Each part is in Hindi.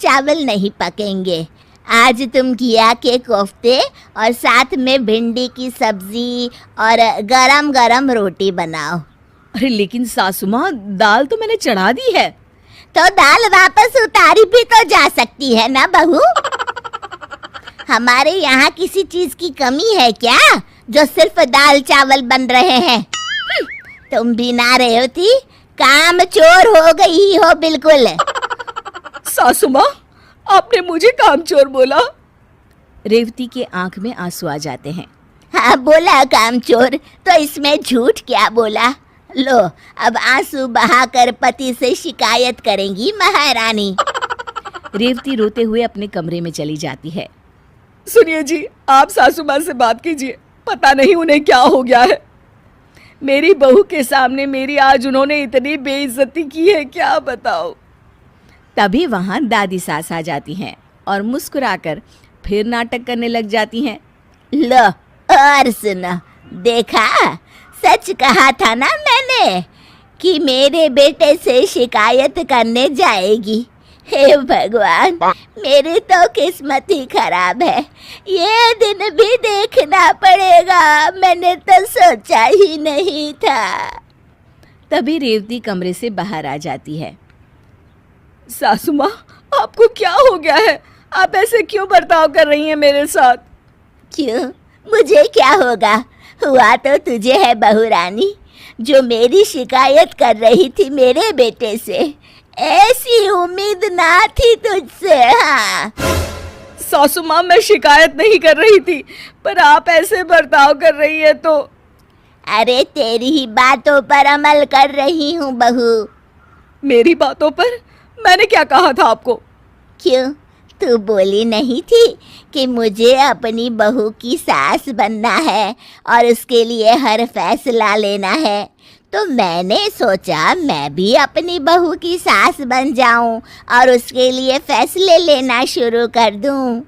चावल नहीं पकेंगे। आज तुम घिया के कोफ्ते और साथ में भिंडी की सब्जी और गरम गरम रोटी बनाओ। अरे लेकिन सासू माँ, दाल तो मैंने चढ़ा दी है। तो दाल वापस उतारी भी तो जा सकती है ना बहू। हमारे यहाँ किसी चीज की कमी है क्या जो सिर्फ दाल चावल बन रहे हैं? तुम भी ना रेवती काम चोर हो गई हो बिल्कुल। सासू माँ, आपने मुझे कामचोर बोला। रेवती के आंख में आंसू आ जाते हैं। हाँ बोला कामचोर, तो इसमें झूठ क्या बोला? लो अब आंसू बहाकर पति से शिकायत करेंगी महारानी। रेवती रोते हुए अपने कमरे में चली जाती है। सुनिए जी, आप सासू माँ से बात कीजिए, पता नहीं उन्हें क्या हो गया है। मेरी बहू के सामने मेरी आज उन्होंने इतनी बेइज्जती की है, क्या बताओ। तभी वहां दादी सास आ जाती हैं और मुस्कुराकर फिर नाटक करने लग जाती हैं। लो और सुनो, देखा सच कहा था ना मैंने कि मेरे बेटे से शिकायत करने जाएगी। हे भगवान, मेरी तो किस्मत ही खराब है। ये दिन भी देखना पड़ेगा, मैंने तो सोचा ही नहीं था। तभी रेवती कमरे से बाहर आ जाती है। सासू माँ, आपको क्या हो गया है? आप ऐसे क्यों बर्ताव कर रही हैं मेरे साथ? क्यों, मुझे क्या होगा? हुआ तो तुझे है बहू रानी, जो मेरी शिकायत कर रही थी मेरे बेटे से। ऐसी उम्मीद ना थी तुझसे। हाँ सासू माँ, मैं शिकायत नहीं कर रही थी, पर आप ऐसे बर्ताव कर रही है तो। अरे तेरी ही बातों पर अमल कर रही हूँ बहू। मेरी बातों पर? मैंने क्या कहा था आपको? क्यों, तू बोली नहीं थी कि मुझे अपनी बहू की सास बनना है और उसके लिए हर फैसला लेना है? तो मैंने सोचा मैं भी अपनी बहू की सास बन जाऊं और उसके लिए फैसले लेना शुरू कर दूं।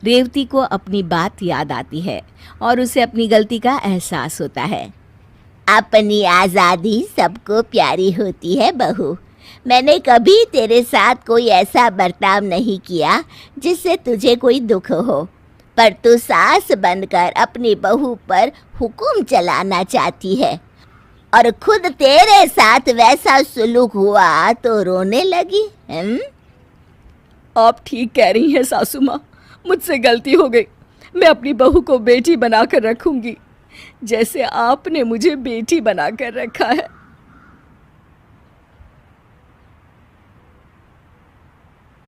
रेवती को अपनी बात याद आती है और उसे अपनी गलती का एहसास होता है। अपनी आज़ादी सबको प्यारी होती है बहू। मैंने कभी तेरे साथ कोई ऐसा बर्ताव नहीं किया जिससे तुझे कोई दुख हो, पर तू सास बनकर अपनी बहू पर हुक्म चलाना चाहती है और खुद तेरे साथ वैसा सुलूक हुआ तो रोने लगी। आप ठीक कह रही हैं सासू माँ, मुझसे गलती हो गई। मैं अपनी बहू को बेटी बनाकर रखूंगी, जैसे आपने मुझे बेटी बनाकर रखा है।